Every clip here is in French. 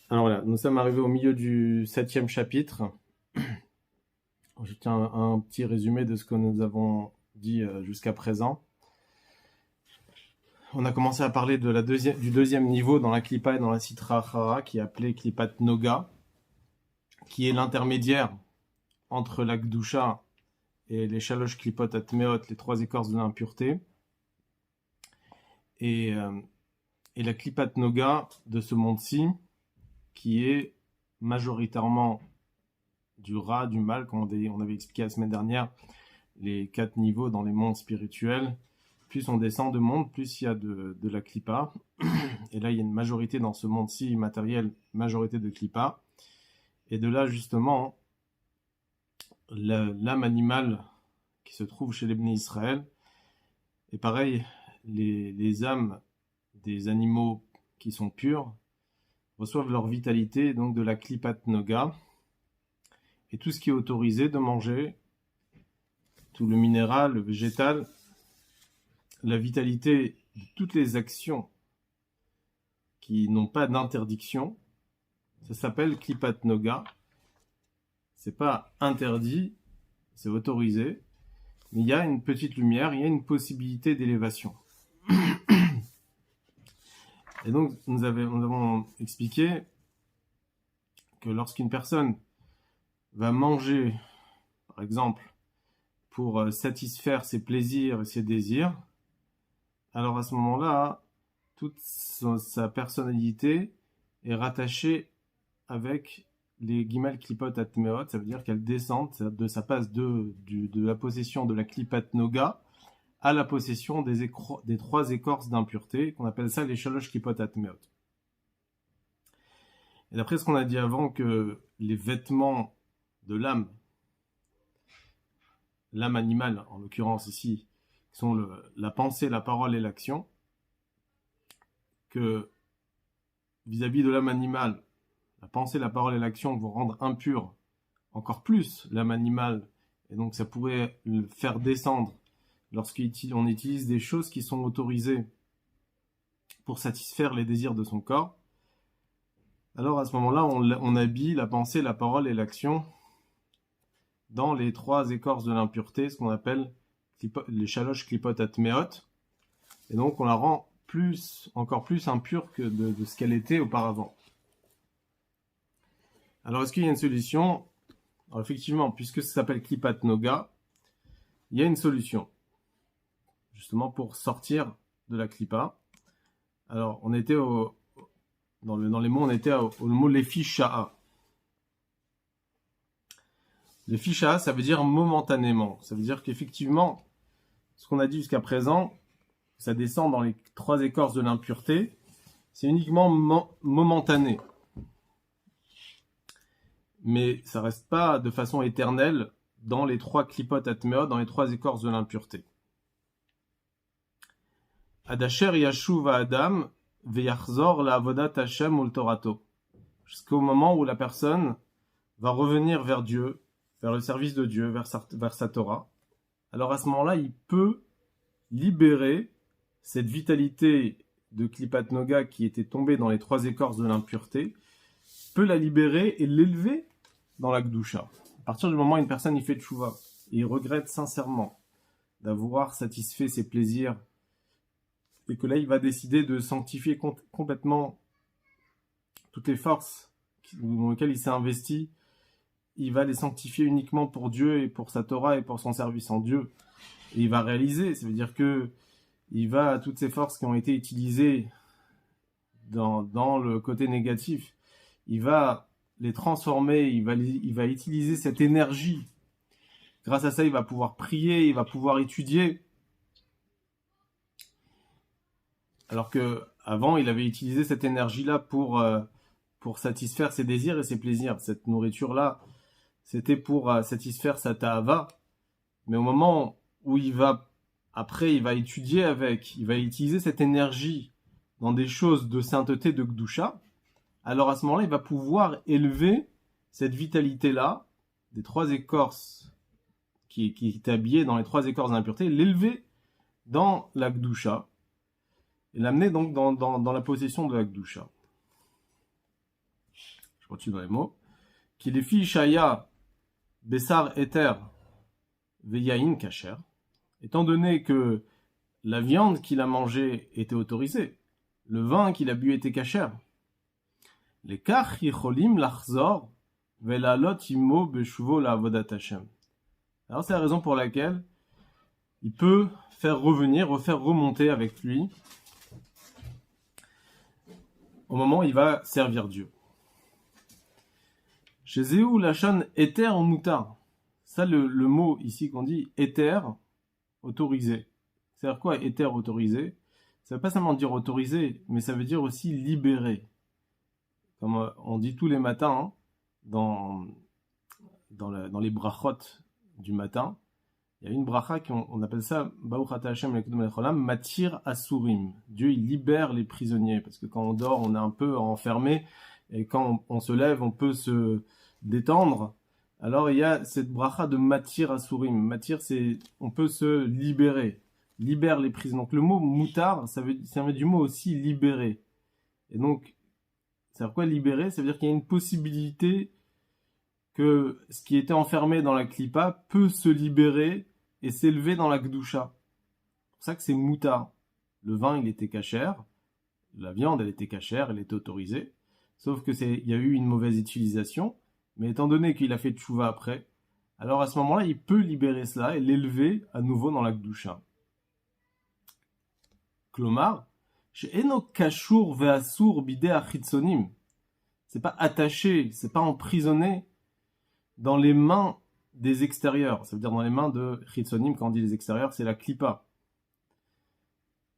Alors voilà, nous sommes arrivés au milieu du 7e chapitre. Je tiens un petit résumé de ce que nous avons dit jusqu'à présent. On a commencé à parler de du deuxième niveau dans la Klippa et dans la Sitra Achara, qui est appelé Klippat Noga, qui est l'intermédiaire entre la Gdusha et les Shalosh Klipot Atmeot, les trois écorces de l'impureté, et la Klippat Noga de ce monde-ci, qui est majoritairement du Ra, du mal, comme on avait expliqué la semaine dernière, les 4 niveaux dans les mondes spirituels. Plus on descend de monde, plus il y a de la Klippa. Et là, il y a une majorité dans ce monde-ci matériel, majorité de Klippa. Et de là, justement, l'âme animale qui se trouve chez les Bnei Israël. Et pareil, les âmes des animaux qui sont purs reçoivent leur vitalité, donc de la Klippat Noga. Et tout ce qui est autorisé de manger, tout le minéral, le végétal, la vitalité de toutes les actions qui n'ont pas d'interdiction, ça s'appelle Klippat Noga. C'est pas interdit, c'est autorisé, mais il y a une petite lumière, il y a une possibilité d'élévation. Et donc, nous avons expliqué que lorsqu'une personne va manger, par exemple, pour satisfaire ses plaisirs et ses désirs, alors à ce moment-là, toute sa personnalité est rattachée avec les Gimel Klipot Atmeot, ça veut dire qu'elle descend, ça passe de la possession de la Klippat Noga à la possession des trois écorces d'impureté, qu'on appelle ça les Shalosh Klipot Atmeot. Et d'après ce qu'on a dit avant, que les vêtements de l'âme animale, en l'occurrence ici, qui sont la pensée, la parole et l'action, que vis-à-vis de l'âme animale, la pensée, la parole et l'action vont rendre impure encore plus l'âme animale, et donc ça pourrait le faire descendre lorsqu'on utilise des choses qui sont autorisées pour satisfaire les désirs de son corps. Alors à ce moment-là, on habille la pensée, la parole et l'action dans les trois écorces de l'impureté, ce qu'on appelle les Shalosh Klipot Atmeot, et donc on la rend encore plus impure que de ce qu'elle était auparavant. Alors est-ce qu'il y a une solution? Alors effectivement, puisque ça s'appelle Klippat Noga, il y a une solution, justement pour sortir de la Klippa. Alors on était dans les mots, on était au mot Lefi Sha'a. Lefi Sha'a, ça veut dire momentanément. Ça veut dire qu'effectivement, ce qu'on a dit jusqu'à présent, ça descend dans les trois écorces de l'impureté, c'est uniquement momentané. Mais ça reste pas de façon éternelle dans les trois klipot atmeot, dans les trois écorces de l'impureté. Adasher yashuv Adam veyachzor la avodat Hashem ul torato. Jusqu'au moment où la personne va revenir vers Dieu, vers le service de Dieu, vers sa Torah. Alors à ce moment-là, il peut libérer cette vitalité de Klippat Noga qui était tombée dans les trois écorces de l'impureté, peut la libérer et l'élever dans la Gdusha. À partir du moment où une personne y fait tchouva et il regrette sincèrement d'avoir satisfait ses plaisirs, et que là il va décider de sanctifier complètement toutes les forces dans lesquelles il s'est investi, il va les sanctifier uniquement pour Dieu et pour sa Torah et pour son service en Dieu. Et il va réaliser, ça veut dire que il va, toutes ces forces qui ont été utilisées dans le côté négatif, il va les transformer, il va utiliser cette énergie. Grâce à ça, il va pouvoir prier, il va pouvoir étudier. Alors que avant, il avait utilisé cette énergie-là pour satisfaire ses désirs et ses plaisirs. Cette nourriture-là, c'était pour satisfaire sa ta'ava. Mais au moment où il va étudier il va utiliser cette énergie dans des choses de sainteté, de Gdusha. Alors à ce moment-là, il va pouvoir élever cette vitalité-là, des trois écorces qui est habillée dans les trois écorces d'impureté, l'élever dans la Gdusha, et l'amener donc dans la possession de la Gdusha. je continue dans les mots, qui les filles Shaya, Bessar Eter, Veyain Kacher, étant donné que la viande qu'il a mangée était autorisée, le vin qu'il a bu était kasher. Les kach yicholim lachzor velalot imo beshuvo la'avodat Hashem. Alors c'est la raison pour laquelle il peut faire remonter avec lui au moment où il va servir Dieu. Chez Zéou, Lachon éther en moutar. Ça, le mot ici qu'on dit éther, autorisé. C'est-à-dire quoi, éther autorisé? Ça ne veut pas seulement dire autorisé, mais ça veut dire aussi libéré. Comme on dit tous les matins, hein, dans les brachot du matin, il y a une bracha on appelle ça Baruch Ata Hashem Lekudum Lecholam, Matir Asurim. Dieu, il libère les prisonniers, parce que quand on dort, on est un peu enfermé, et quand on se lève, on peut se détendre. Alors il y a cette bracha de Matir Asurim. Matir, c'est on peut se libérer, libère les prisonniers. Donc le mot moutar, ça vient du mot aussi libérer. Et donc, ça veut dire quoi libérer? Ça veut dire qu'il y a une possibilité que ce qui était enfermé dans la klipa peut se libérer et s'élever dans la gdusha. C'est pour ça que c'est moutar. Le vin, il était cachère, la viande, elle était cachère, elle était autorisée. Sauf que il y a eu une mauvaise utilisation, mais étant donné qu'il a fait tchouva après, alors à ce moment-là, il peut libérer cela et l'élever à nouveau dans la gdusha. Klomar, she'eno kashur ve'asur bidei achitzonim. C'est pas attaché, c'est pas emprisonné dans les mains des extérieurs. Ça veut dire dans les mains de chitzonim, quand on dit les extérieurs, c'est la klipa.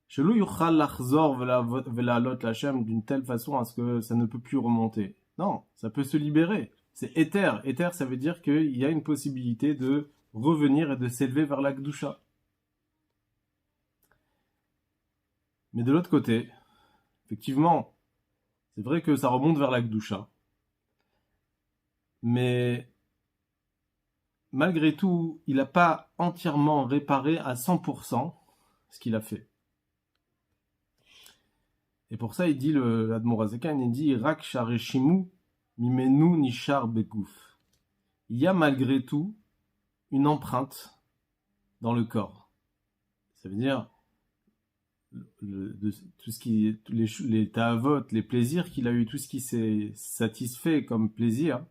Shelo yuchal lachzor ve'la'alot l'Hashem d'une telle façon à ce que ça ne peut plus remonter. Non, ça peut se libérer. C'est éther. Éther, ça veut dire qu'il y a une possibilité de revenir et de s'élever vers la Gdusha. Mais de l'autre côté, effectivement, c'est vrai que ça remonte vers la Gdusha. Mais malgré tout, il n'a pas entièrement réparé à 100% ce qu'il a fait. Et pour ça, il dit, l'Admor Azakan, il dit, Rak shareshimu mimenu nishar begouf. Il y a malgré tout une empreinte dans le corps. Ça veut dire, tout ce qui, les ta'avot, les plaisirs qu'il a eu, tout ce qui s'est satisfait comme plaisir,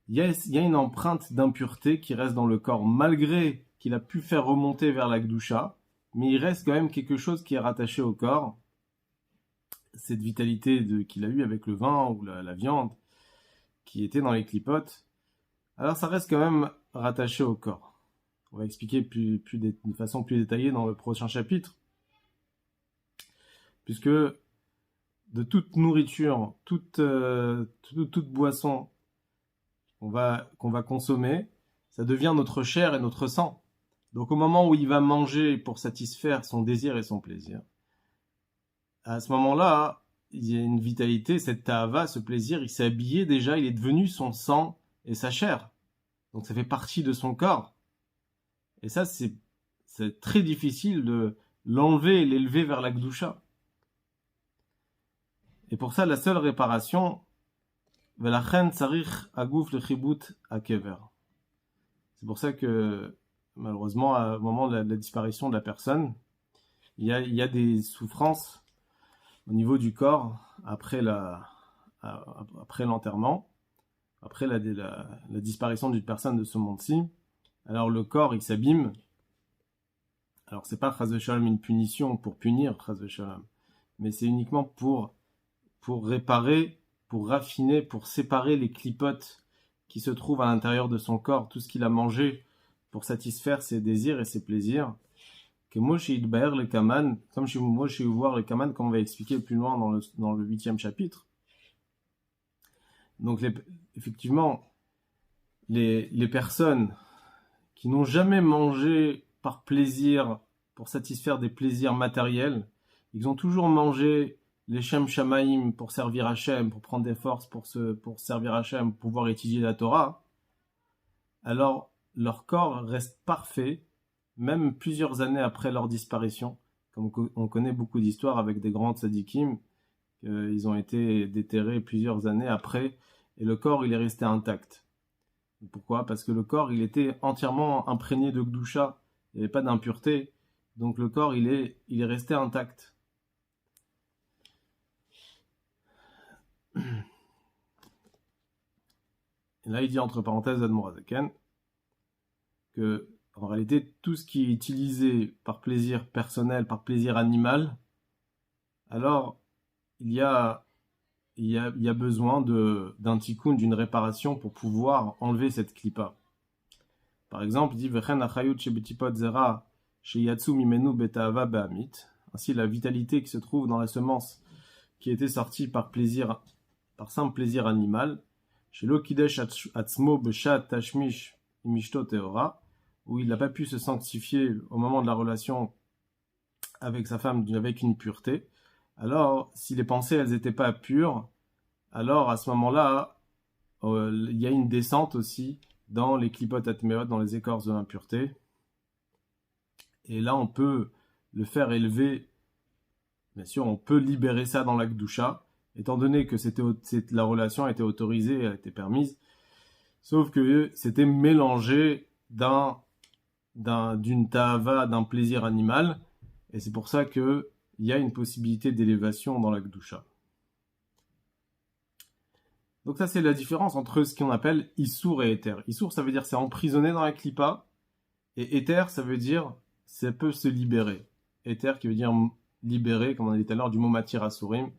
il y a une empreinte d'impureté qui reste dans le corps, malgré qu'il a pu faire remonter vers la Gdusha, mais il reste quand même quelque chose qui est rattaché au corps, cette vitalité qu'il a eue avec le vin ou la viande qui était dans les clipotes. Alors ça reste quand même rattaché au corps. On va expliquer de façon plus détaillée dans le prochain chapitre, puisque de toute nourriture, toute boisson qu'on va consommer, ça devient notre chair et notre sang. Donc au moment où il va manger pour satisfaire son désir et son plaisir, à ce moment-là, il y a une vitalité, cette ta'ava, ce plaisir, il s'est habillé déjà, il est devenu son sang et sa chair. Donc ça fait partie de son corps. Et ça, c'est très difficile de l'enlever et l'élever vers la Gdusha. Et pour ça, la seule réparation, Velachen tsarich agouf le chibut akever. C'est pour ça que, malheureusement, au moment de la disparition de la personne, il y a des souffrances au niveau du corps après l'enterrement, après la disparition d'une personne de ce monde-ci. Alors le corps, il s'abîme. Alors c'est pas chas v'shalom une punition pour punir chas v'shalom, mais c'est uniquement pour réparer, pour raffiner, pour séparer les clipotes qui se trouvent à l'intérieur de son corps, tout ce qu'il a mangé pour satisfaire ses désirs et ses plaisirs. Que Moshe Yidbaer le Kaman, comme chez Moshe voir le Kaman, comme on va expliquer plus loin dans le 8e chapitre. Donc effectivement, les personnes qui n'ont jamais mangé par plaisir, pour satisfaire des plaisirs matériels, ils ont toujours mangé les Shem Shamaim pour servir Hachem, pour prendre des forces pour servir Hachem, pour pouvoir étudier la Torah, alors leur corps reste parfait, même plusieurs années après leur disparition. Comme on connaît beaucoup d'histoires avec des grands tzadikim qu'ils ont été déterrés plusieurs années après, et le corps, il est resté intact. Pourquoi? Parce que le corps, il était entièrement imprégné de Gdusha, il n'y avait pas d'impureté, donc le corps, il est resté intact. Et là, il dit entre parenthèses Admor HaZaken que, en réalité, tout ce qui est utilisé par plaisir personnel, par plaisir animal, alors il y a besoin d'un tikkun, d'une réparation pour pouvoir enlever cette klipa. Par exemple, il dit Vechen achayut shebetipot zera sheyatsu mimenu betahava be'amit. Ainsi, la vitalité qui se trouve dans la semence qui était sortie par simple plaisir animal, shelo kidesh atzmo beshat tashmish imishto teora, où il n'a pas pu se sanctifier au moment de la relation avec sa femme avec une pureté. Alors, si les pensées, elles n'étaient pas pures, alors à ce moment-là, il y a une descente aussi dans les klipot atmeot, dans les écorces de l'impureté. Et là, on peut le faire élever. Bien sûr, on peut libérer ça dans la Gdusha, étant donné que la relation a été autorisée, a été permise. Sauf que c'était mélangé d'une ta'ava, d'un plaisir animal. Et c'est pour ça qu'il y a une possibilité d'élévation dans la Gdusha. Donc ça, c'est la différence entre ce qu'on appelle Issour et Éther. Issour, ça veut dire c'est emprisonné dans la Klippa. Et Éther, ça veut dire ça peut se libérer. Éther qui veut dire libérer, comme on a dit tout à l'heure, du mot Matir Asurim.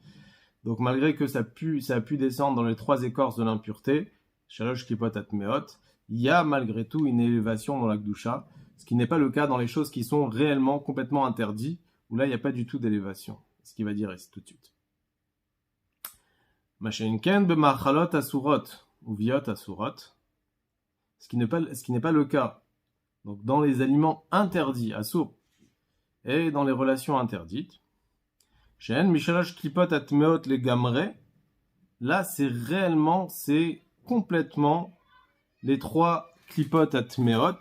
Donc malgré que ça a pu descendre dans les 3 écorces de l'impureté, Shalosh Klipot Atmeot, il y a malgré tout une élévation dans la Gdusha, ce qui n'est pas le cas dans les choses qui sont réellement complètement interdites, où là il n'y a pas du tout d'élévation. Ce qu'il va dire ici tout de suite. Machenken b'machalot asurot ou viot asurot, ce qui n'est pas le cas. Donc dans les aliments interdits, asur, et dans les relations interdites, shen mishalosh klipot atmeot le gamre, là c'est complètement les 3 klipot atmeot,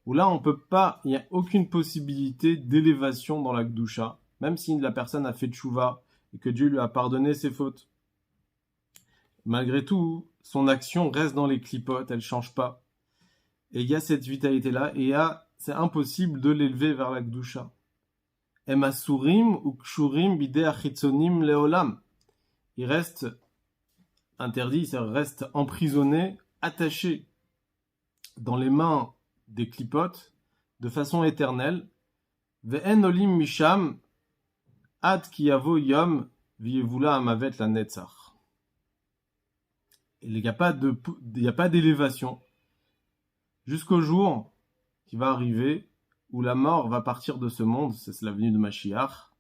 où là on peut pas, il n'y a aucune possibilité d'élévation dans la Gdusha, même si la personne a fait tchouva et que Dieu lui a pardonné ses fautes. Malgré tout, son action reste dans les klipotes, elle ne change pas. Et il y a cette vitalité-là, et c'est impossible de l'élever vers la Gdusha. Em asurim ou kshurim bidei achitzonim leolam. Il reste interdit, il reste emprisonné, attaché dans les mains des klipotes de façon éternelle. Ve'en olim misham ad ki yavo yom v'yevula amavet la netzach. Il n'y a pas d'élévation jusqu'au jour qui va arriver où la mort va partir de ce monde, c'est la venue de Mashiach,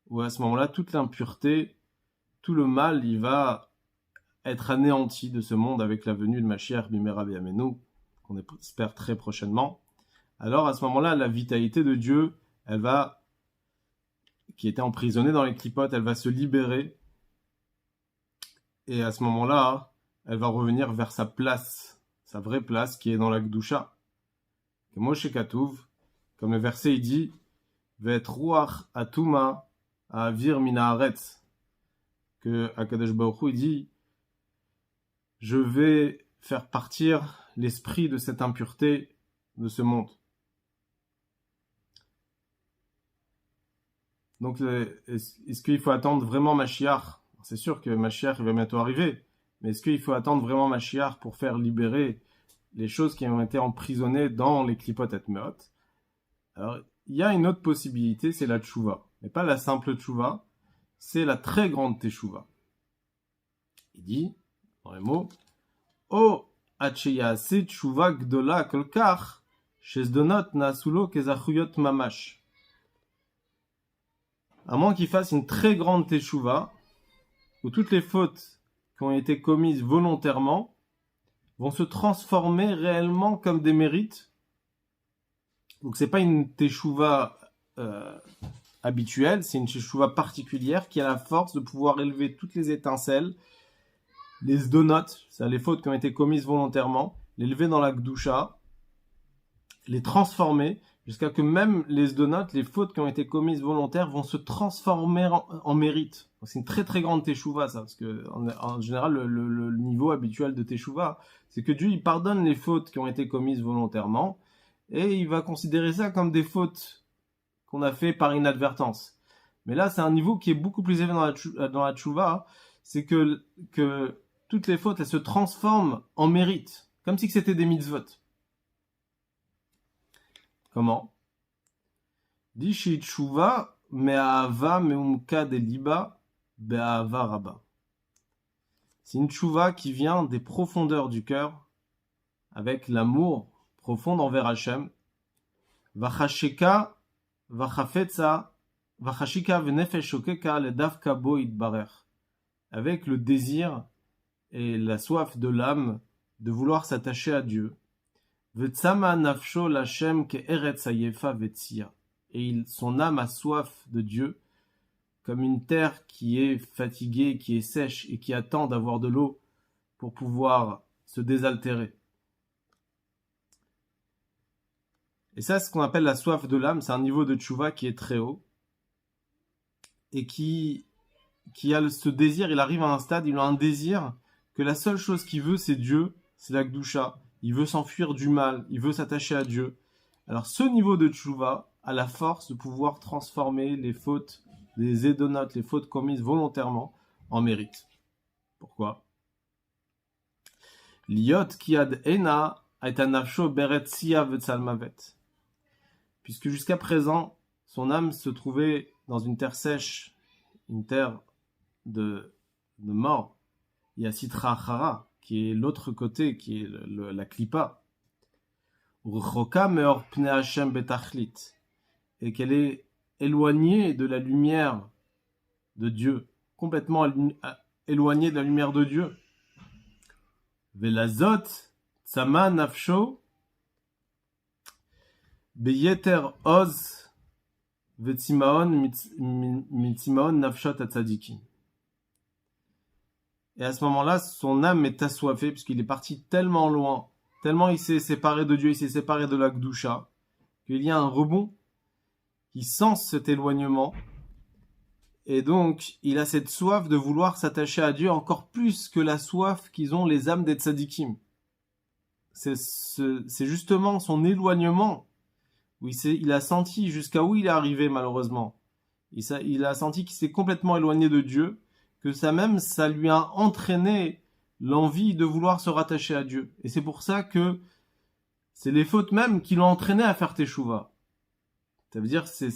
où à ce moment-là, toute l'impureté, tout le mal, il va être anéanti de ce monde avec la venue de Mashiach Bimera B'Yamenu, qu'on espère très prochainement. Alors à ce moment-là, la vitalité de Dieu, qui était emprisonnée dans les klipotes, elle va se libérer. Et à ce moment-là, elle va revenir vers sa place, sa vraie place, qui est dans la Gdusha. Comme Moshe Katouv, comme le verset il dit, Ve'et ruach atuma ha'avir min haaretz, que Akadosh Baruch Hu il dit, je vais faire partir l'esprit de cette impureté de ce monde. Donc, est-ce qu'il faut attendre vraiment Mashiach? C'est sûr que Mashiach va bientôt arriver, mais est-ce qu'il faut attendre vraiment Mashiach pour faire libérer les choses qui ont été emprisonnées dans les klipot atmeot? Alors, il y a une autre possibilité, c'est la tchouva. Mais pas la simple tchouva, c'est la très grande teshuva. Il dit, dans les mots, O acheyase tchouva gdola kolkach, shezdonot nasulo kezachuyot mamash. À moins qu'il fasse une très grande teshuva, où toutes les fautes qui ont été commises volontairement vont se transformer réellement comme des mérites. Donc c'est pas une teshuva habituelle, c'est une teshuva particulière qui a la force de pouvoir élever toutes les étincelles, les sdonot, c'est les fautes qui ont été commises volontairement, l'élever dans la Gdusha, les transformer jusqu'à que même les sdonotes, les fautes qui ont été commises volontaires, vont se transformer en mérite. C'est une très très grande teshuva, ça, parce que en général, le niveau habituel de teshuva, c'est que Dieu il pardonne les fautes qui ont été commises volontairement, et il va considérer ça comme des fautes qu'on a fait par inadvertance. Mais là, c'est un niveau qui est beaucoup plus élevé dans la teshuva, c'est que toutes les fautes, elles se transforment en mérite, comme si c'était des mitzvot. Comment? Dishi tshuva me'ahava me'umka de liba be'ahava rabba. C'est une tshuva qui vient des profondeurs du cœur, avec l'amour profond envers Hachem. Vachashika, vachafetza, vachashika v'nefesh shokeka ledavka bo itbarer. Avec le désir et la soif de l'âme de vouloir s'attacher à Dieu. V'tzama nafsho l'Hachem ke'eretz hayefa v'tzia. Et son âme a soif de Dieu, comme une terre qui est fatiguée, qui est sèche et qui attend d'avoir de l'eau pour pouvoir se désaltérer. Et ça, c'est ce qu'on appelle la soif de l'âme. C'est un niveau de tchouva qui est très haut et qui a ce désir. Il arrive à un stade, il a un désir que la seule chose qu'il veut, c'est Dieu, c'est la Gdusha. Il veut s'enfuir du mal, il veut s'attacher à Dieu. Alors ce niveau de tchouva a la force de pouvoir transformer les fautes, les édonotes, les fautes commises volontairement en mérite. Pourquoi? Liot kiad ena aitanafsho beret siya vetsalmavet. Puisque jusqu'à présent, son âme se trouvait dans une terre sèche, une terre de mort. Il y a Sitra Achara, qui est l'autre côté, qui est la Klippa. Urchoka meor pnei Hashem betachlit. Et qu'elle est éloignée de la lumière de Dieu, complètement éloignée de la lumière de Dieu. Velazot tsama nafsho beyeter oz vetzimaon mitzimaon nafshot atzadikim. Et à ce moment-là, son âme est assoiffée, puisqu'il est parti tellement loin, tellement il s'est séparé de Dieu, il s'est séparé de la Gdusha, qu'il y a un rebond qui sent cet éloignement, et donc il a cette soif de vouloir s'attacher à Dieu encore plus que la soif qu'ils ont les âmes des tzadikim. C'est justement son éloignement où il a senti jusqu'à où il est arrivé malheureusement. Il a senti qu'il s'est complètement éloigné de Dieu, que ça lui a entraîné l'envie de vouloir se rattacher à Dieu. Et c'est pour ça que c'est les fautes même qui l'ont entraîné à faire teshuva. Ça veut dire c'est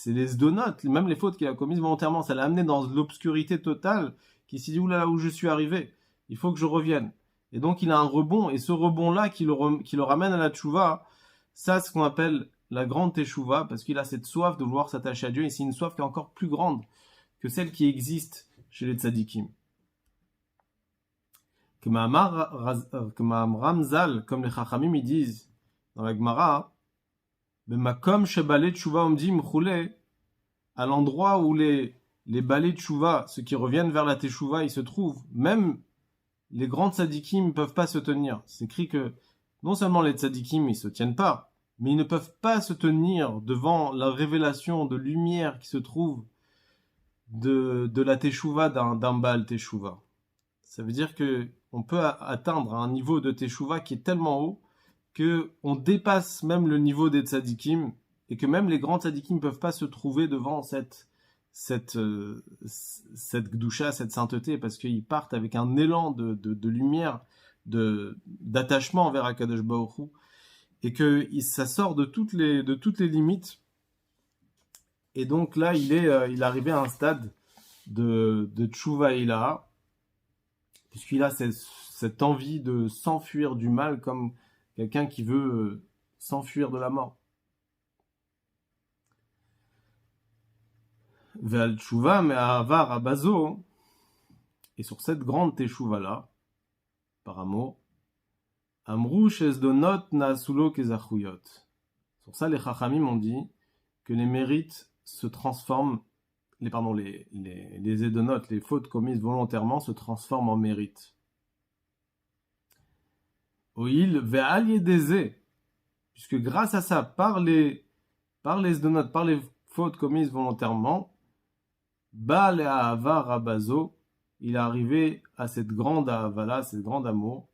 les sdonotes, même les fautes qu'il a commises volontairement, ça l'a amené dans l'obscurité totale, qui s'est dit oulala, où je suis arrivé, il faut que je revienne. Et donc il a un rebond, et ce rebond-là qui le ramène à la teshuva, ça c'est ce qu'on appelle la grande teshuva, parce qu'il a cette soif de vouloir s'attacher à Dieu, et c'est une soif qui est encore plus grande que celle qui existe chez les tzadikim. Comme Ramzal, comme les Chachamim ils disent dans la Gemara, Bemakom shebalei tshuva omdim chule, à l'endroit où les balais tshuva, ceux qui reviennent vers la teshuva, ils se trouvent, même les grands tzadikim ne peuvent pas se tenir. C'est écrit que non seulement les tzadikim ils se tiennent pas, mais ils ne peuvent pas se tenir devant la révélation de lumière qui se trouve de la teshuva d'un Baal teshuva. Ça veut dire que on peut atteindre un niveau de teshuva qui est tellement haut que on dépasse même le niveau des tzadikim et que même les grands tzadikim ne peuvent pas se trouver devant cette gdusha, cette sainteté, parce qu'ils partent avec un élan de lumière, d'attachement envers Akadosh Baruch Hu, et que ça sort de toutes les limites. Et donc là, il est arrivé à un stade de Tshuva Ilaha, puisqu'il a cette envie de s'enfuir du mal comme quelqu'un qui veut s'enfuir de la mort. Ve'al Tshuva me'ahava rabazo, et sur cette grande Teshuva-là, par amour, Amrou shezdonot na'asulo kezachuyot. Sur ça, les Chachamim ont dit que les mérites se transforment, les édonotes, les fautes commises volontairement se transforment en mérites. Oil ve'al yedeze, puisque grâce à ça, par les zdonot, par les fautes commises volontairement, Baal et Ahava Rabazo, il est arrivé à cette grande Ahava-là, cet grand amour.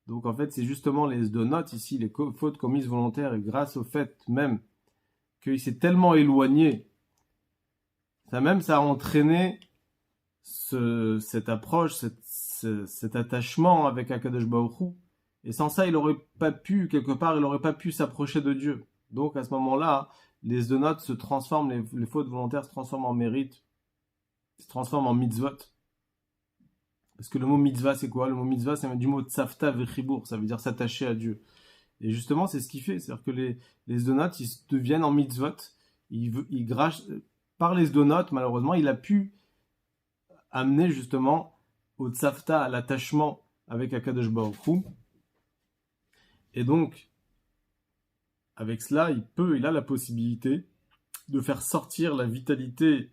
Donc en fait, c'est justement les zdonot ici, les fautes commises volontaires, et grâce au fait même qu'il s'est tellement éloigné, ça a entraîné cette approche, cet attachement avec Akadosh Baruch Hu. Et sans ça, il aurait pas pu s'approcher de Dieu. Donc à ce moment-là, les zdonot se transforment, les fautes volontaires se transforment en mérite, se transforment en mitzvot. Parce que le mot mitzvah, c'est quoi? Le mot mitzvah, c'est du mot tzavta vechibur, ça veut dire s'attacher à Dieu. Et justement, c'est ce qu'il fait. C'est-à-dire que les zdonot, ils deviennent en mitzvot. Par les zdonot, malheureusement, il a pu amener justement au tzavta, à l'attachement avec Akadosh Baruch Hu. Et donc, avec cela, il a la possibilité de faire sortir la vitalité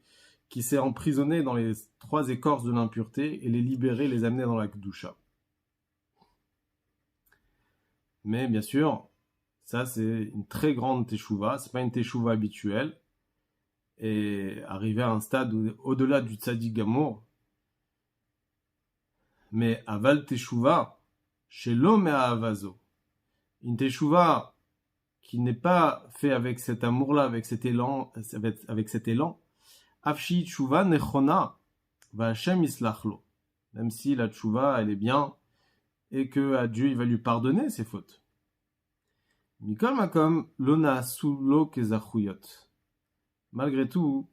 qui s'est emprisonnée dans les 3 écorces de l'impureté et les libérer, les amener dans la Kedusha. Mais bien sûr, ça c'est une très grande teshuva, c'est pas une teshuva habituelle. Et arriver à un stade au-delà du tzaddik gamour. Mais aval teshuva, chez l'homme et à avazo. Une teshuva qui n'est pas fait avec cet amour-là, avec cet élan, Afshi tshuva nechona, va Hashem islachlo. Même si la tshuva, elle est bien, et que à Dieu, il va lui pardonner ses fautes. Mikol makom, lona sulo kezachuyot. Malgré tout,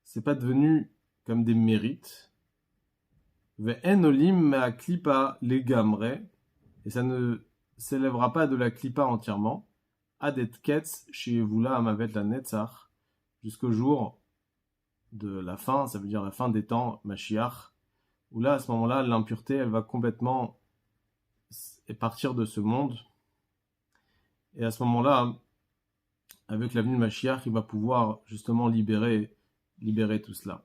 c'est pas devenu comme des mérites. Ve'en olim mea klipa legamre, et ça ne s'élèvera pas de la klipa entièrement. Adet ketz sheyevula amavet la netzach, jusqu'au jour de la fin, ça veut dire la fin des temps, Mashiach, où là, à ce moment-là, l'impureté, elle va complètement partir de ce monde. Et à ce moment-là, avec la venue de Mashiach, il va pouvoir justement libérer tout cela.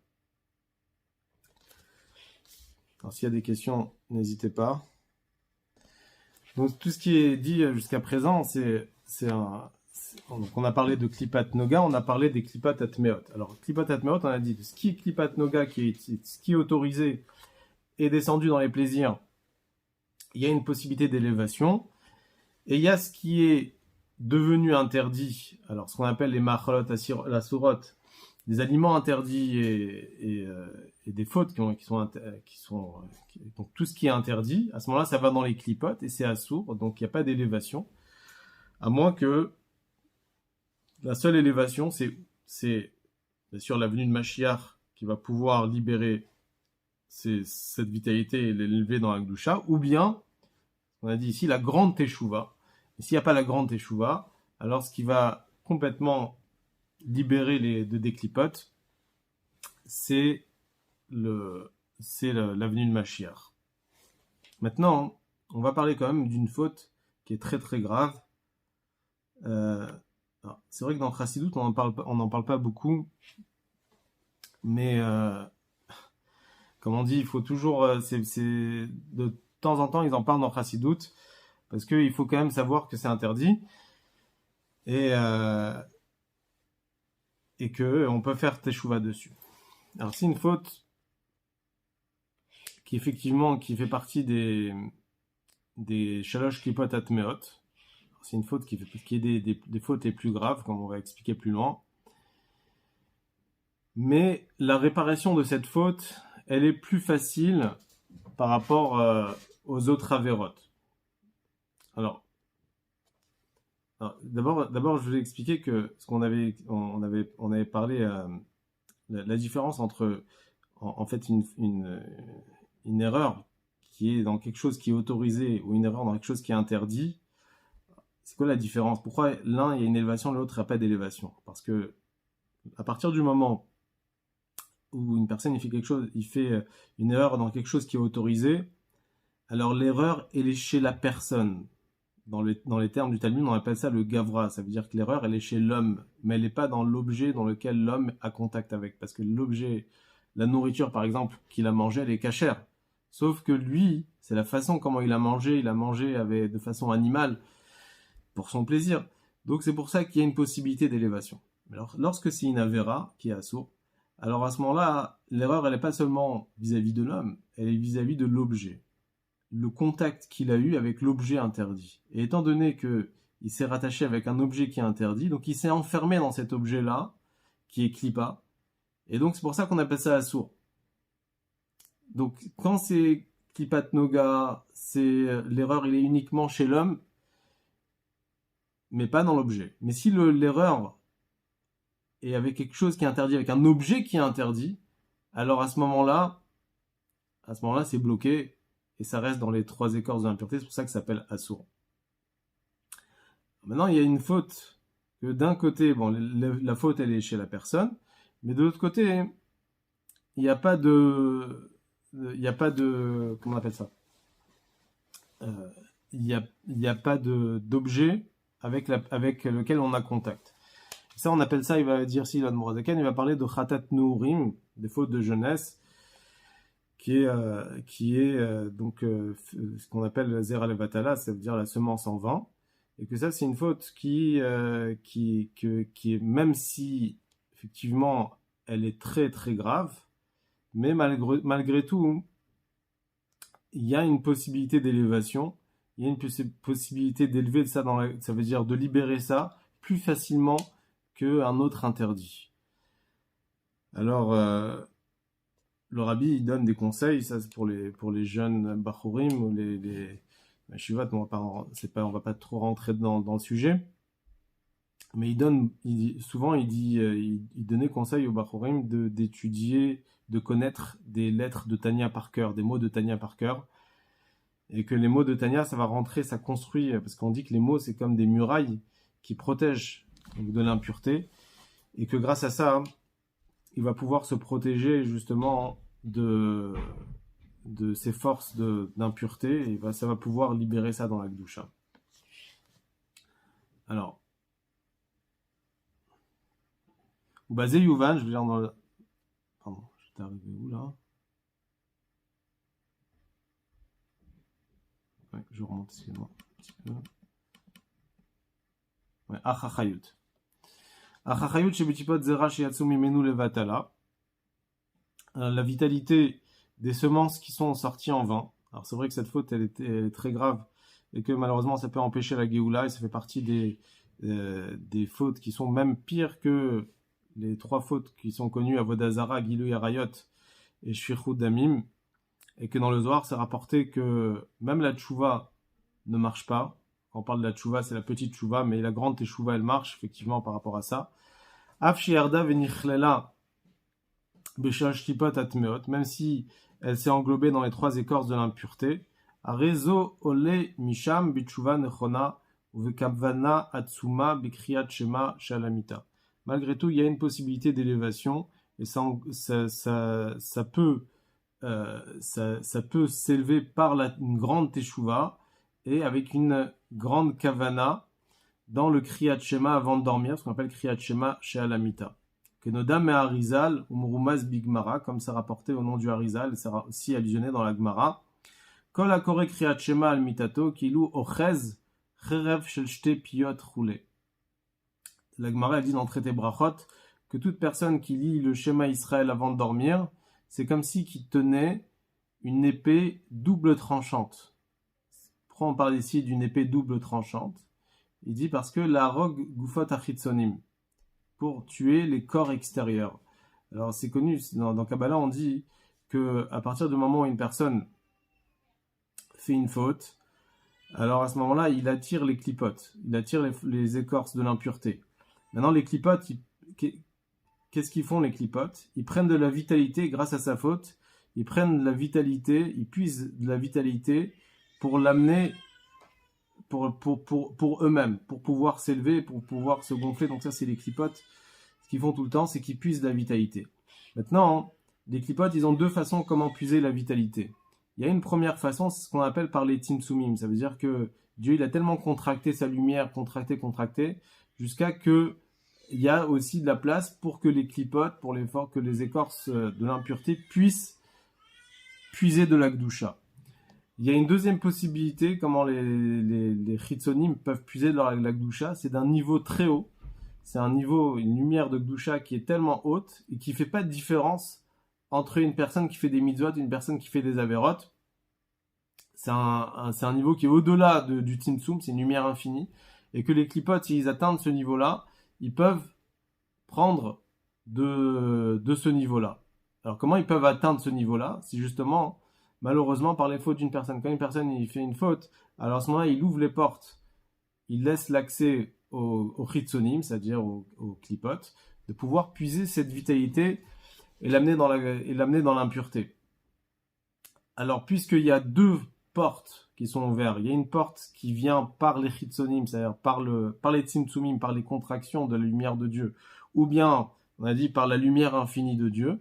Alors s'il y a des questions, n'hésitez pas. Donc tout ce qui est dit jusqu'à présent, donc on a parlé de Klipat Noga, on a parlé des Klipat Atmeot. Alors Klipat Atmeot, on a dit ce qui est Klipat Noga, ce qui est autorisé et descendu dans les plaisirs, il y a une possibilité d'élévation. Et il y a ce qui est devenu interdit, alors ce qu'on appelle les machalot, la sourot, des aliments interdits et des fautes donc tout ce qui est interdit, à ce moment-là, ça va dans les clipotes et c'est assour, donc il n'y a pas d'élévation, à moins que la seule élévation, c'est bien sûr la venue de Mashiach qui va pouvoir libérer cette vitalité et l'élever dans la Gdusha, ou bien, on a dit ici, la grande teshuva. Et s'il n'y a pas la grande teshuva, alors ce qui va complètement libérer des clipotes, c'est l'avenue de Mashiach. Maintenant, on va parler quand même d'une faute qui est très très grave. C'est vrai que dans Chassidut, on n'en parle pas beaucoup, mais comme on dit, il faut toujours, de temps en temps, ils en parlent dans Chassidut, parce qu'il faut quand même savoir que c'est interdit, et qu'on peut faire teshuva dessus. Alors c'est une faute qui fait partie des shalosh klipot atmeot. C'est une faute qui est des fautes les plus graves, comme on va expliquer plus loin. Mais la réparation de cette faute, elle est plus facile par rapport aux autres avérotes. Alors d'abord, je vais expliquer que ce qu'on avait parlé, la différence entre, en fait, une erreur qui est dans quelque chose qui est autorisé ou une erreur dans quelque chose qui est interdit. C'est quoi la différence? Pourquoi l'un il y a une élévation, l'autre il n'y a pas d'élévation? Parce que à partir du moment où une personne il fait une erreur dans quelque chose qui est autorisé, alors l'erreur elle est chez la personne. Dans les termes du Talmud, on appelle ça le gavra. Ça veut dire que l'erreur elle est chez l'homme, mais elle n'est pas dans l'objet dans lequel l'homme a contact avec. Parce que l'objet, la nourriture par exemple qu'il a mangée, elle est cachère. Sauf que lui, c'est la façon comment il a mangé de façon animale, pour son plaisir. Donc c'est pour ça qu'il y a une possibilité d'élévation. Alors lorsque c'est une avéra qui est assour, alors à ce moment-là, l'erreur elle n'est pas seulement vis-à-vis de l'homme, elle est vis-à-vis de l'objet. Le contact qu'il a eu avec l'objet interdit. Et étant donné que il s'est rattaché avec un objet qui est interdit, donc il s'est enfermé dans cet objet-là, qui est klipa, et donc c'est pour ça qu'on appelle ça assour. Donc quand c'est klipat noga, l'erreur il est uniquement chez l'homme, mais pas dans l'objet. Mais si l'erreur est avec quelque chose qui est interdit, avec un objet qui est interdit, alors à ce moment-là, c'est bloqué et ça reste dans les 3 écorces de l'impureté. C'est pour ça que ça s'appelle assour. Maintenant, il y a une faute que d'un côté, bon, la faute elle est chez la personne, mais de l'autre côté, il n'y a pas de, comment on appelle ça? Il n'y a pas d'objet avec lequel on a contact. Ça, on appelle ça, il va dire si l'Admorazaken, il va parler de Khatat Nourim, des fautes de jeunesse, qui est donc ce qu'on appelle Zera Levatala, ça veut dire la semence en vain, et que ça, c'est une faute qui est, même si effectivement elle est très très grave, mais malgré tout, il y a une possibilité d'élévation, il y a une possibilité d'élever ça ça veut dire de libérer ça plus facilement qu'un autre interdit. Alors, le rabbi, il donne des conseils, ça c'est pour les jeunes bachurim ou les shivat, on va pas trop rentrer dans le sujet, mais il donnait conseil aux bachurim d'étudier, de connaître des lettres de Tanya par cœur, des mots de Tanya par cœur, et que les mots de Tanya, ça va rentrer, ça construit, parce qu'on dit que les mots, c'est comme des murailles qui protègent donc, de l'impureté, et que grâce à ça, il va pouvoir se protéger justement de ces forces d'impureté, et ça va pouvoir libérer ça dans la Gdusha. Alors, Ubazé Yuvan, je vais lire dans le... Pardon, j'étais arrivé où là? Ouais, je remonte, excusez-moi, un petit peu. Ouais, Achachayut. Achachayut chez Betipot Zera chez Yatsumi Menu Levatala. La vitalité des semences qui sont sorties en vain. Alors c'est vrai que cette faute elle est très grave et que malheureusement ça peut empêcher la Géoula et ça fait partie des fautes qui sont même pires que les 3 fautes qui sont connues à Vodazara, Gilou Yarayot et Shvichut Damim, et que dans le Zohar c'est rapporté que même la tchouva ne marche pas. Quand on parle de la tchouva, c'est la petite tchouva, mais la grande tchouva elle marche effectivement par rapport à ça. Af shiarda venichlela beshach tipot atmeot, même si elle s'est englobée dans les 3 écorces de l'impureté. Arezo ole misham b'tchouva nechona uvekavana atsuma b'kriyat shema shalamita. Malgré tout, il y a une possibilité d'élévation et ça peut s'élever par une grande teshuva et avec une grande kavana dans le kriyat shema avant de dormir, ce qu'on appelle kriyat shema shalamita. Kenodam et Harizal, Umrumas Bigmara, comme c'est rapporté au nom du Harizal, c'est aussi allusionné dans la Gemara. Kol akore kriyat shema al mitato, kilu ochez cherev shel shte piyot roulé. La Gemara dit dans le traité Brachot que toute personne qui lit le Shema Israël avant de dormir, c'est comme si qui tenait une épée double tranchante. Pourquoi on parle ici d'une épée double tranchante? Il dit parce que la rogue gufot achitzonim, pour tuer les corps extérieurs. Alors c'est connu, dans Kabbalah on dit que à partir du moment où une personne fait une faute, alors à ce moment-là il attire les clipotes, il attire les écorces de l'impureté. Maintenant les clipotes, qu'est-ce qu'ils font les clipotes? Ils prennent de la vitalité grâce à sa faute, ils prennent de la vitalité, ils puisent de la vitalité pour l'amener pour eux-mêmes, pour pouvoir s'élever, pour pouvoir se gonfler. Donc ça, c'est les clipotes. Ce qu'ils font tout le temps, c'est qu'ils puisent de la vitalité. Maintenant, les clipotes, ils ont 2 façons comment puiser la vitalité. Il y a une première façon, c'est ce qu'on appelle par les timsumim. Ça veut dire que Dieu, il a tellement contracté sa lumière, contracté, jusqu'à que il y a aussi de la place pour que les clipotes, que les écorces de l'impureté puissent puiser de la Gdusha. Il y a une deuxième possibilité, comment les chitzonim peuvent puiser de la Gdusha, c'est d'un niveau très haut. C'est un niveau, une lumière de Gdusha qui est tellement haute et qui fait pas de différence entre une personne qui fait des mitzvot et une personne qui fait des averot. C'est un niveau qui est au-delà du Tzimtzum, c'est une lumière infinie. Et que les clipotes, s'ils atteignent ce niveau-là, ils peuvent prendre de ce niveau-là. Alors comment ils peuvent atteindre ce niveau-là? C'est justement, malheureusement, par les fautes d'une personne. Quand une personne il fait une faute, alors à ce moment-là, il ouvre les portes, il laisse l'accès au chitzonim, c'est-à-dire au clipotes, de pouvoir puiser cette vitalité et l'amener dans l'impureté. Alors, puisqu'il y a deux portes qui sont ouvertes, il y a une porte qui vient par les chitzonim, c'est-à-dire par les tzimtzumim, par les contractions de la lumière de Dieu, ou bien, on a dit, par la lumière infinie de Dieu,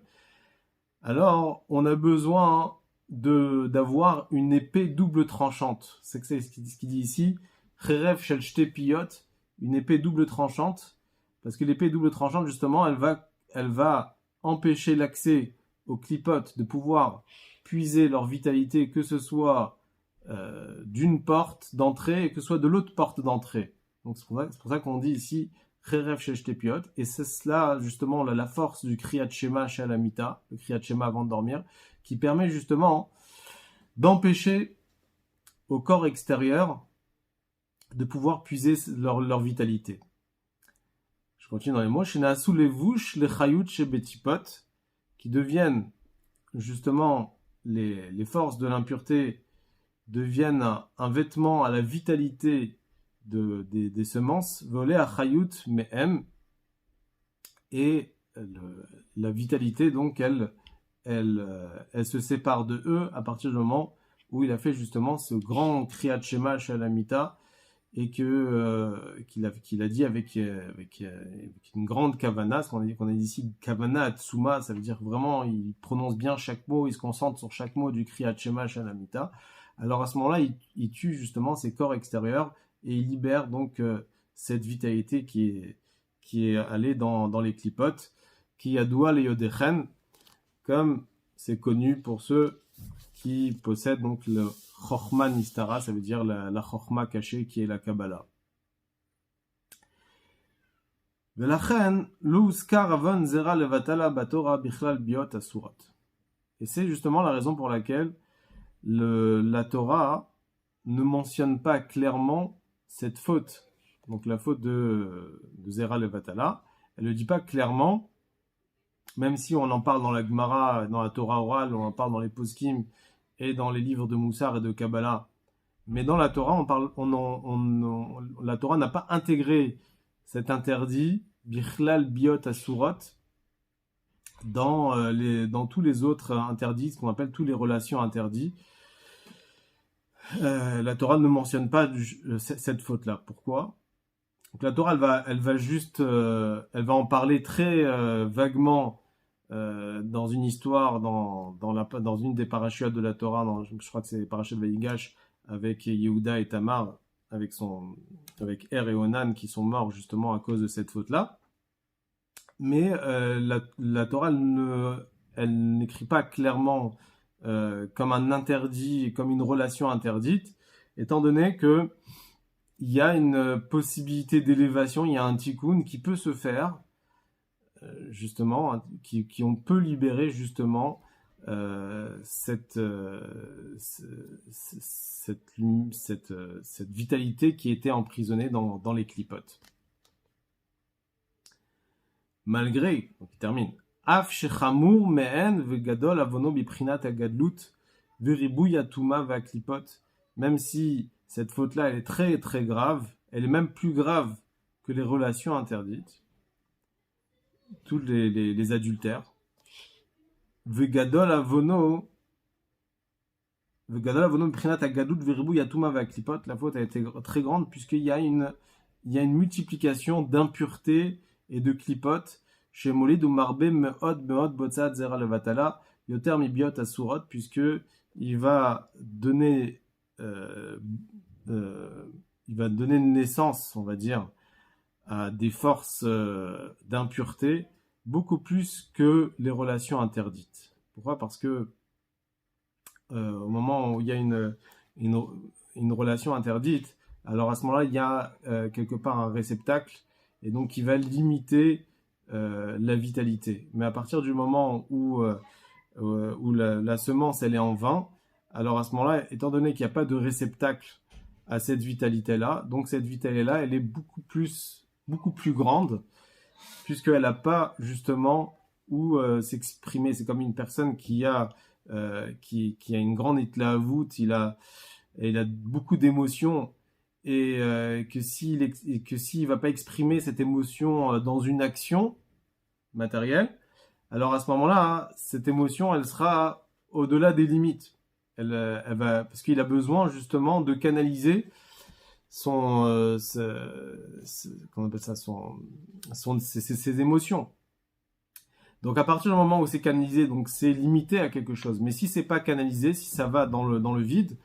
alors on a besoin d'avoir une épée double tranchante. C'est ce qu'il dit ici, cherev shel shte piyot, une épée double tranchante, parce que l'épée double tranchante, justement, elle va empêcher l'accès aux clipotes de pouvoir puiser leur vitalité, que ce soit d'une porte d'entrée et que ce soit de l'autre porte d'entrée. Donc c'est pour ça qu'on dit ici Cherev Shel Shte Piyot, et c'est cela justement la force du Kriyat Shema chez Alamita, le Kriyat Shema avant de dormir, qui permet justement d'empêcher au corps extérieur de pouvoir puiser leur vitalité. Je continue dans les mots. Shenasu levush lechayut shebetipot, qui deviennent justement les forces de l'impureté deviennent un vêtement à la vitalité des semences, volé à chayut mehem, et la vitalité donc elle se sépare de eux à partir du moment où il a fait justement ce grand kriyat shema chez Alamita, et qu'il a dit avec une grande kavana, ce qu'on a dit ici kavana atsuma, ça veut dire vraiment il prononce bien chaque mot, il se concentre sur chaque mot du kriyat shema chez Alamita. Alors à ce moment-là, il tue justement ses corps extérieurs et il libère donc cette vitalité qui est allée dans les clipotes, qui adoua les yodechen, comme c'est connu pour ceux qui possèdent donc le Chochma Nistara, ça veut dire la Chochma cachée qui est la Kabbalah. Velachen, l'uskar avon zera levatala batora bichlal biot asurat. Et c'est justement la raison pour laquelle la Torah ne mentionne pas clairement cette faute. Donc la faute de zera levatala, elle ne le dit pas clairement, même si on en parle dans la Gemara, dans la Torah orale, on en parle dans les poskim, et dans les livres de Moussar et de Kabbalah. Mais dans la Torah, la Torah n'a pas intégré cet interdit, Bichlal Biot Asurot, dans tous les autres interdits, ce qu'on appelle tous les relations interdits. La Torah ne mentionne pas cette faute-là. Pourquoi? Donc la Torah, elle va en parler très vaguement dans une histoire, dans une des parachutes de la Torah, je crois que c'est les parachutes de Vayigash, avec Yehuda et Tamar, avec Er et Onan qui sont morts justement à cause de cette faute-là. Mais la Torah, elle n'écrit pas clairement comme un interdit, comme une relation interdite, étant donné que il y a une possibilité d'élévation, il y a un tikkun qui peut se faire, justement, on peut libérer justement cette vitalité qui était emprisonnée dans les clipotes. Malgré, donc il termine, Af shechamur me'en vegadol avono biprinat agadlut veribouy atuma vaklipot, même si cette faute-là elle est très très grave, elle est même plus grave que les relations interdites, tous les adultères. Vegadol avono biprinat agadlut veribouy atuma vaklipot, la faute a été très grande puisqu'il y a une multiplication d'impuretés et de clipotes chez Molid ou Marbe meod botzat zera levatala yoter mi biot asurot, puisque il va donner naissance, on va dire, à des forces d'impureté beaucoup plus que les relations interdites. Pourquoi? Parce que au moment où il y a une, une relation interdite, alors à ce moment-là, il y a quelque part un réceptacle, et donc il va limiter la vitalité. Mais à partir du moment où la semence elle est en vin, alors à ce moment-là, étant donné qu'il n'y a pas de réceptacle à cette vitalité-là, donc cette vitalité-là, elle est beaucoup plus grande, puisqu'elle n'a pas justement où s'exprimer. C'est comme une personne qui a une grande itlaavout, il a beaucoup d'émotions, et que s'il va pas exprimer cette émotion dans une action matérielle, alors à ce moment-là, cette émotion, elle sera au-delà des limites. Elle va, parce qu'il a besoin justement de canaliser qu'on appelle ça, ses émotions. Donc à partir du moment où c'est canalisé, donc c'est limité à quelque chose. Mais si c'est pas canalisé, si ça va dans le vide,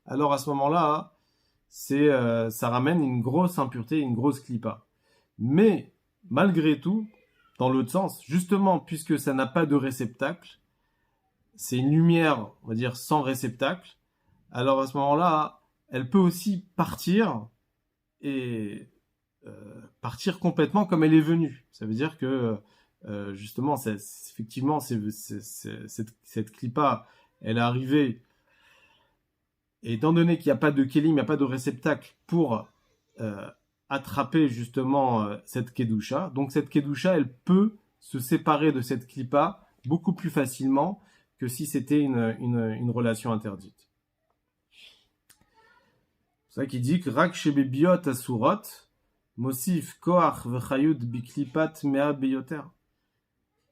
alors à ce moment-là, ça ramène une grosse impureté, une grosse clipa. Mais malgré tout, dans l'autre sens, justement puisque ça n'a pas de réceptacle, c'est une lumière, on va dire, sans réceptacle, alors à ce moment-là, elle peut aussi partir et partir complètement comme elle est venue. Ça veut dire que justement, effectivement, cette clipa, elle est arrivée, et étant donné qu'il n'y a pas de kélim, il n'y a pas de réceptacle pour attraper justement cette kedusha, donc cette kedusha, elle peut se séparer de cette clipa beaucoup plus facilement que si c'était une relation interdite. C'est ça qui dit que rak shebebiot asurot mosif koach vechayut biklipat mea beyoter.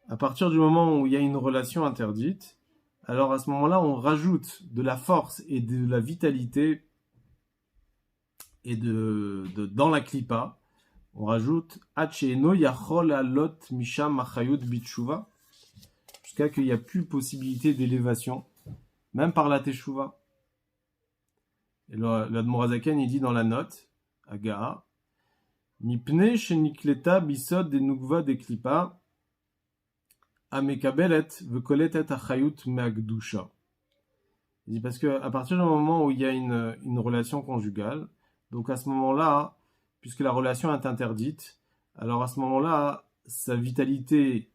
À partir du moment où il y a une relation interdite, alors à ce moment-là, on rajoute de la force et de la vitalité et dans la klipa, on rajoute Hacheno yachol alot misham machayut bitshuva, jusqu'à qu'il n'y a plus possibilité d'élévation, même par la teshuva. Et l'Admorazaken, il dit dans la note, à Gaha, Mipne shenikleta bisod de nugva de klipa, amekabelet vekoletet achayut meagdusha. Il dit parce que à partir du moment où il y a une relation conjugale, donc à ce moment-là, puisque la relation est interdite, alors à ce moment-là, sa vitalité,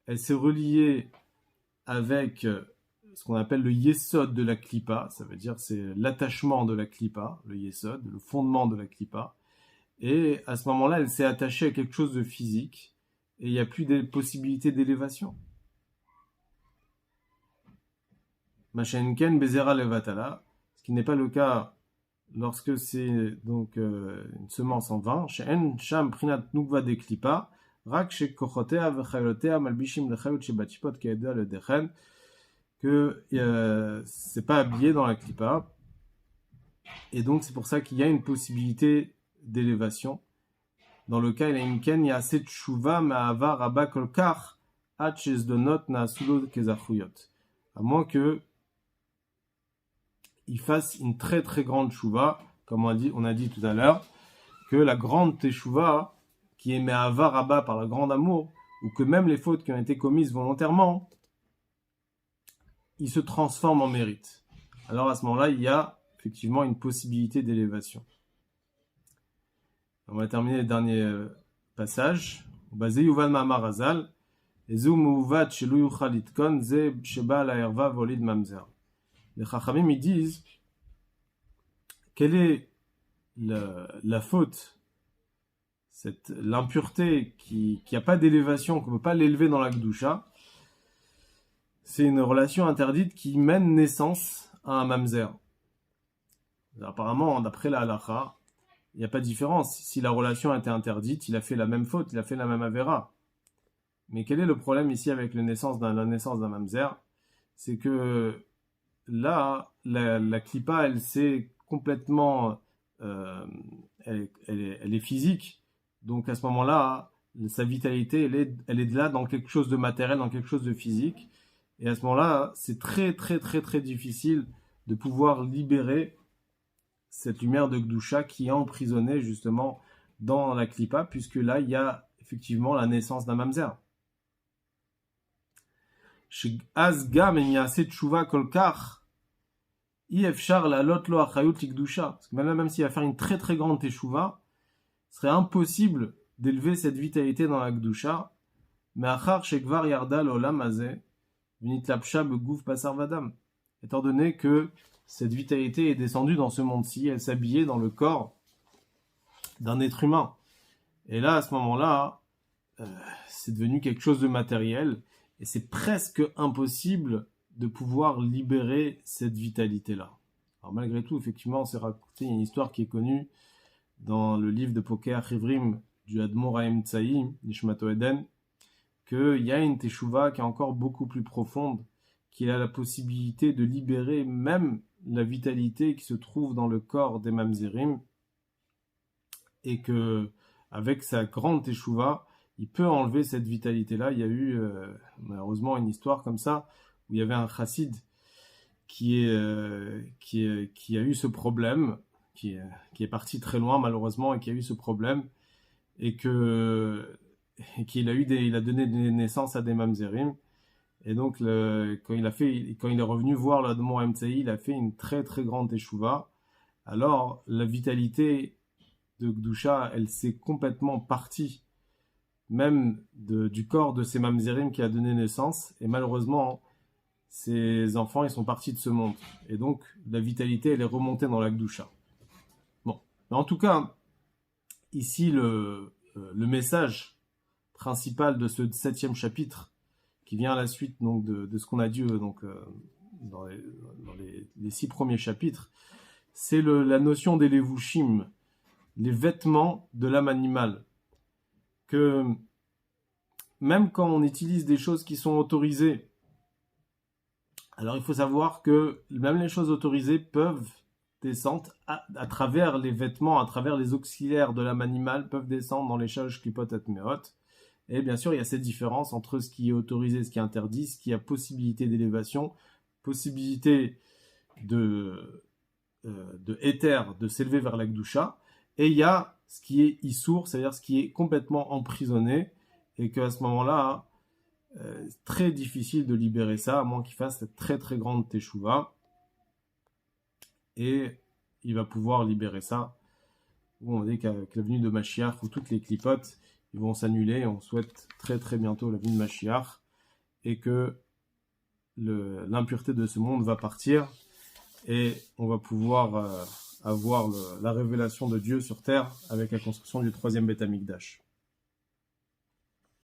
elle s'est reliée avec ce qu'on appelle le yesod de la klipa, ça veut dire c'est l'attachement de la klipa, le yesod, le fondement de la klipa, et à ce moment-là, elle s'est attachée à quelque chose de physique, et il n'y a plus de possibilité d'élévation. Machenken bezera levatala, ce qui n'est pas le cas lorsque c'est donc une semence en vin. She'en sham prinat nukva de klipa, rak shekochotea vechaylotea malbishim lechayot shebatipot keeda le dechen, que c'est pas habillé dans la klipa, et donc c'est pour ça qu'il y a une possibilité d'élévation. Dans le cas, il y a assez de tshuva ma'ava rabba kolkar at shezdonot na'asulo kezachuyot, à moins que il fasse une très très grande chouva, comme on a dit tout à l'heure, que la grande teshuva, qui est me'ava rabba par le grand amour, ou que même les fautes qui ont été commises volontairement, il se transforme en mérite. Alors à ce moment-là, il y a effectivement une possibilité d'élévation. On va terminer le dernier passage. Basé Yuval Ma'amar Hazal, Ezu Mouvat Shelu Yuchal Itkon Ze Sheba la Herva Volid Mamzer. Les Chachamim, ils disent quelle est la faute, l'impureté qui n'a pas d'élévation, qu'on ne peut pas l'élever dans la Gdusha. C'est une relation interdite qui mène naissance à un mamzer. Apparemment, d'après la halacha, il n'y a pas de différence. Si la relation était interdite, il a fait la même faute, il a fait la même avéra. Mais quel est le problème ici avec la naissance d'un mamzer? C'est que là, la klipa, elle s'est complètement, elle est physique. Donc à ce moment-là, sa vitalité, elle est là dans quelque chose de matériel, dans quelque chose de physique. Et à ce moment-là, c'est très très très très difficile de pouvoir libérer cette lumière de Gdusha qui est emprisonnée justement dans la klipa, puisque là, il y a effectivement la naissance d'un mamzer. Chez Asgam, il y a assez de tshuva kolkar, Ifshar la lot lo achayut likdusha. Parce que même s'il va faire une très très grande teshuva, ce serait impossible d'élever cette vitalité dans la Gdusha. Mais achar shekvar yarda l'olam hazeh, v'nitlapsha beguf basar vadam. Étant donné que cette vitalité est descendue dans ce monde-ci, elle s'habillait dans le corps d'un être humain. Et là, à ce moment-là, c'est devenu quelque chose de matériel, et c'est presque impossible de pouvoir libérer cette vitalité-là. Alors malgré tout, effectivement, on s'est raconté une histoire qui est connue dans le livre de Poker Chivrim du Admor Haim Tsaï, Nishmato Eden, qu'il y a une teshuva qui est encore beaucoup plus profonde, qu'il a la possibilité de libérer même la vitalité qui se trouve dans le corps des mamzerim, et que avec sa grande teshuva, il peut enlever cette vitalité-là. Il y a eu malheureusement une histoire comme ça, où il y avait un chassid qui a eu ce problème, qui est parti très loin malheureusement, et qui a eu ce problème, et qu'il a donné naissance à des mamzerim. Et donc, quand il est revenu voir l'Admor Haim Tsaï, il a fait une très très grande teshuva. Alors, la vitalité de Gdusha, elle s'est complètement partie, même du corps de ces mamzerim qui a donné naissance. Et malheureusement, ces enfants, ils sont partis de ce monde. Et donc, la vitalité, elle est remontée dans la Gdusha. Bon. Mais en tout cas, ici, le message principal de ce 7e chapitre, qui vient à la suite donc, de ce qu'on a dit dans les 6 premiers chapitres, c'est la notion des levushim, les vêtements de l'âme animale. Que même quand on utilise des choses qui sont autorisées, alors il faut savoir que même les choses autorisées peuvent descendre à travers les vêtements, à travers les auxiliaires de l'âme animale, peuvent descendre dans les shalosh klipot atmeot. Et bien sûr, il y a cette différence entre ce qui est autorisé et ce qui est interdit, ce qui a possibilité d'élévation, possibilité de éther, de s'élever vers la Gdusha, et il y a ce qui est issour, c'est-à-dire ce qui est complètement emprisonné, et qu'à ce moment-là, c'est très difficile de libérer ça, à moins qu'il fasse cette très très grande teshuva, et il va pouvoir libérer ça. On dit qu'avec la venue de Mashiach, où toutes les clipotes, ils vont s'annuler. On souhaite très très bientôt la venue de Mashiach, et que l'impureté de ce monde va partir, et on va pouvoir avoir la révélation de Dieu sur terre avec la construction du 3e Beth Amikdash.